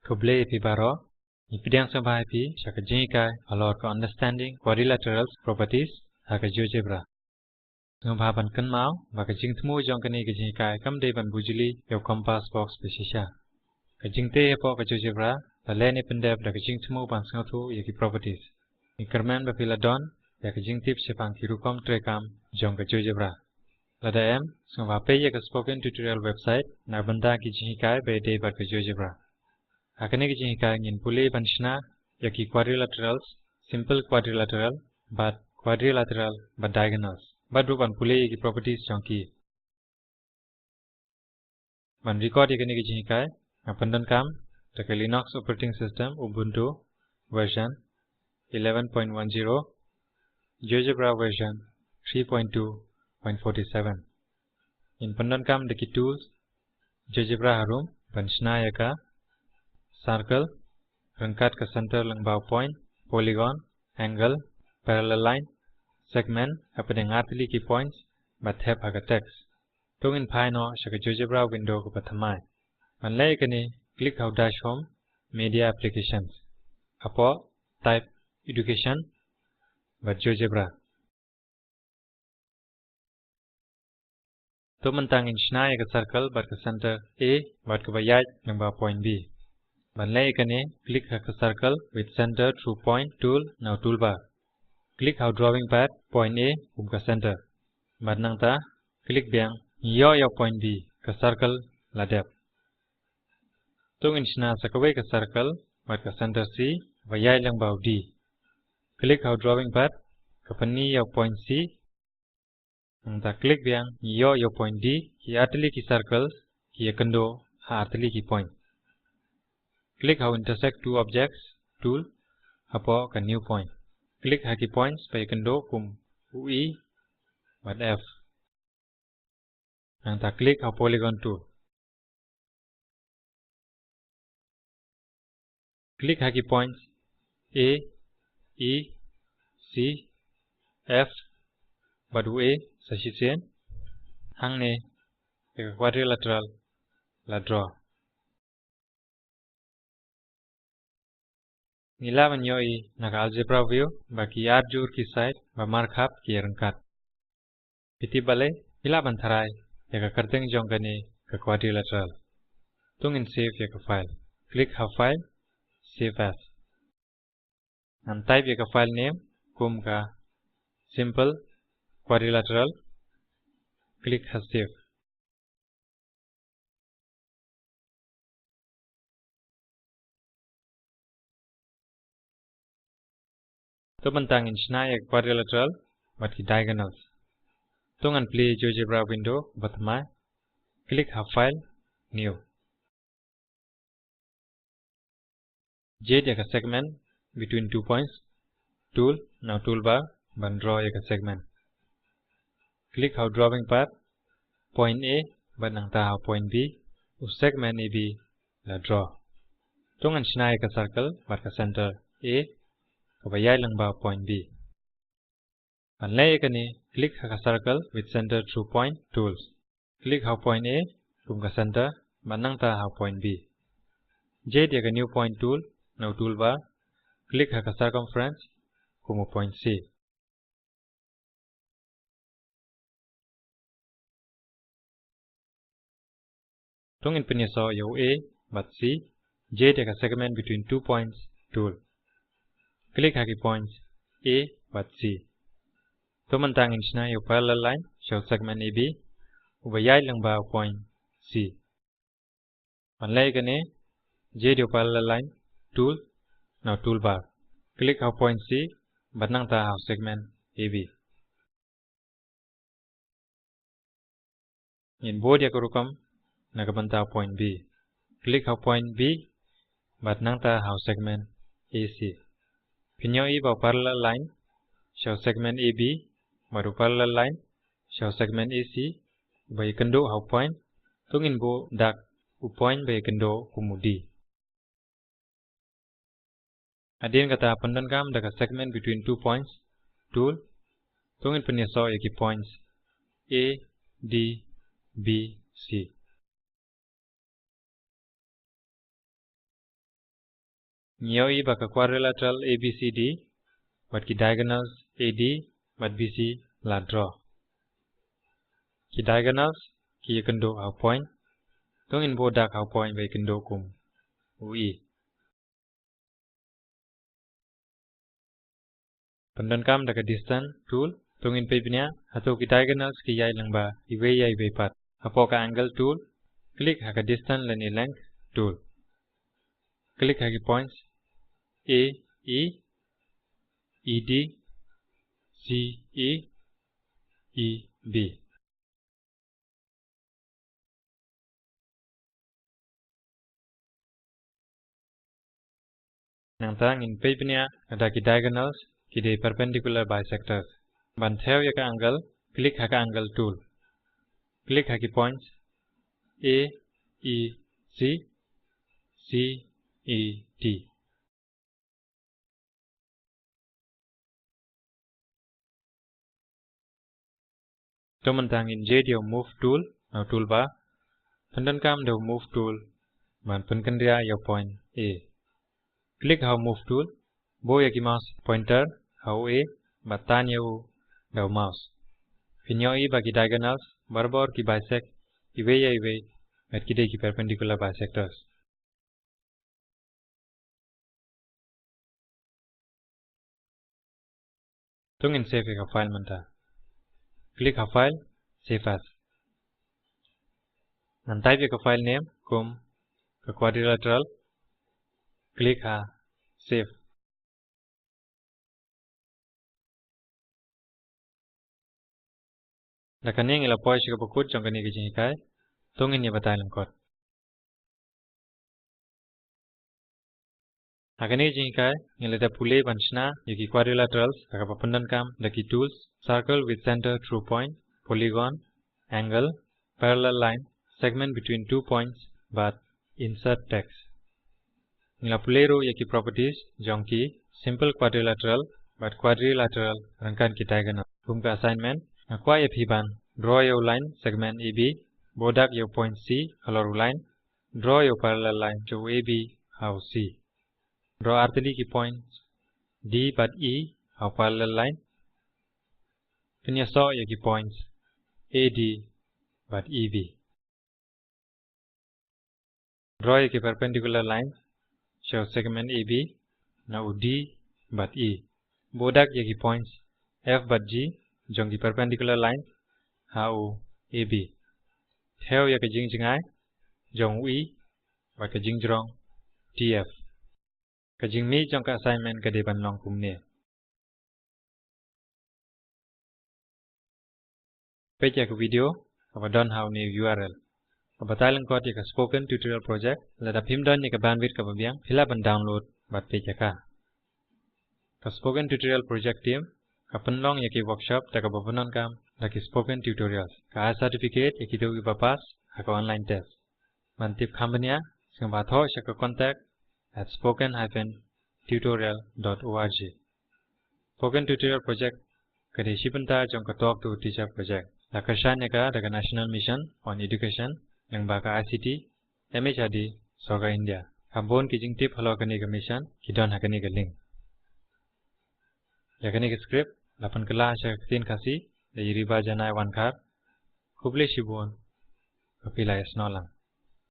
Koble pi baro, ipidang sampai pi shaka jingkai alor ko understanding quadrilaterals properties haka Geogebra. Ngumhaban kan mau baka jing temu jong kani ke jingkai kam de ban bujuli yo compass box pesisha. Ka jingte po ka Geogebra la lene pendep da ka jing temu ban sangtu yaki properties. Ikerman ba pila don ya ka jing tip sepang kirukom trekam jong ka Geogebra. Lada em ngumha pe ya ka spoken tutorial website na banda ki jingkai be de ba ka Geogebra. Hakane ki jingkai ngin puli banshna yaki quadrilaterals, simple quadrilateral, but quadrilateral but diagonals. But ban puli yaki properties chonki. Ban record yakane ki jingkai ngapandan kam taka Linux operating system Ubuntu version 11.10, Geogebra version 3.2.47. In pandan kam deki tools Geogebra harum banshna yaka circle, rangkat ke center lang bawah point, polygon, angle, parallel line, segment, apa dengan artili key points, but have haga text. Tungin pai no shaka Geogebra window ko pathamai. Manlay kani click how dash home, media applications. Apo type education, but Geogebra. Tu mentangin shna yaka circle, but ke center A, but ke bayaj lang bawah point B. Banlay kani click the circle with center through point tool now toolbar. Click how drawing pad point A ka center. Badnang ta click biang yo point B ka circle la depth. Tung inchna sakaway ka circle but ka center C vayay lang baw D. Click how drawing pad ka pani point C. Nang ta click biang yo point D ki atli ki circles ki kando ha atli ki point. Click how intersect two objects tool apo ka new point. Click haki points by kendo kum UI but F. And ta click how polygon tool. Click haki points A, E, C, F but UE sashisien. Hang ne a quadrilateral la draw. Nilawan yoi naka algebra view baki arjur ki side ba markup ki rangkat. Piti bale ilaban tharai yaka karteng jongkani ka quadrilateral. Tungin save yaka file. Click ha file, save as. And type yaka file name kum ka simple quadrilateral. Click ha save. Tu bentangin shna yaka quadrilateral but ki diagonals. Tungan play Geogebra window batmai. Click ha file, new. J yaka segment between 2 points. Tool, now toolbar, ban draw yaka segment. Click how drawing path, point A, ban nang ta point B, segment AB, la draw. Tungan shna yaka circle, bat ka center A, kabayay lang ba point B. Panlay yaka ni, click ha circle with center through point tools. Click how point A, kum ka center, ban nang ta point B. J yaka new point tool, now toolbar, click ha circumference, kum point C. Tungin pinyaso yo A, but C, J take a segment between 2 points tool. Click haki points A, but C. Tumantang inchna yo parallel line, show segment AB, ubayay lang ba point C. Panlay gane, J yo parallel line, tool, now toolbar. Click how point C, but nang ta how segment AB. In board ya kurukam, nagabanta point B. Click how point B, but nang ta how segment AC. Pinyo iba parallel line, show segment AB, baru parallel line, show segment AC, by kendo how point, tungin bo dak u point by kendo kumudi. Adin kata pandan kam daka segment between 2 points, tool, tungin penyaso yaki points A, D, B, C. Nyoi baka quadrilateral ABCD, but ki diagonals AD, but BC la draw. Ki diagonals ki kendo au point, tungin bodak au point by kendo kum UI. Pendankam daka distance tool, tungin pebnya atau ki diagonals ki yai langba iwe yai by pat. Apoka angle tool, click haka distance leni length tool. Click haki points A, E, ED, CE, EB. Nang in pebnya ada ki diagonals ki de perpendicular bisectors. Banthew yaka angle, click haka angle tool. Click haki points A, E, C, C, E, T. Tomantang in JDO move tool, now toolbar. Pendankam do move tool, man penkandria your point A. Click how move tool, bo yaki mouse pointer, how A, batanya u do mouse. Pinyoi bagi diagonals, barbor ki bisect, iwe, at kide ki perpendicular bisectors. Tungin save a file manta. Click a file, save as. And type a file name, quadrilateral. Click save. Nakaning ila poy shika pokut jangkani ki jingikai, tungin ni batai langkot. Hakani jingikai, ngilada pule banchna yuki quadrilaterals, akapapundankam, daki tools, circle with center through point, polygon, angle, parallel line, segment between 2 points, but insert text. Ngila pulero yuki properties, jonki, simple quadrilateral, but quadrilateral, rangkan ki diagonal. Humka assignment, Aqua Epiban, draw your line segment AB, bodak your point C, color line, draw your parallel line to AB, how C. Draw arteli ki points D but E, how parallel line. Pinya saw your points AD but EB. Draw your perpendicular line, show segment AB, now D but E. Bodak your points F but G, jong the perpendicular line, how AB. Theo ya cái jing ai, jong UI và cái jing jong TF. Cái jing mi trong cái assignment cái đề ban long cùng nè. Page cái video và don how new URL. Và batalan ko cái spoken tutorial project là đập him don cái bandwidth cái babiang hila ban download bat page ka. Cái spoken tutorial project team cái penlong ya cái workshop ta cái babanon kam là cái spoken tutorials. Cái certificate ya cái dogi bapas cái online test. Mantip company sing batho shaka contact at spoken-tutorial.org. Spoken Tutorial Project kade shibanta jong ka talk to teacher project. La karshan ka daga National Mission on Education yang baka ICT MHRD Soga India. Hambon ki jing tip halo kani ka mission ki don hakani ka link. Ya kani ka script lapan kala sha tin Khasi da yiriba janai wan khar. Kuble shibon kapila yasnolang.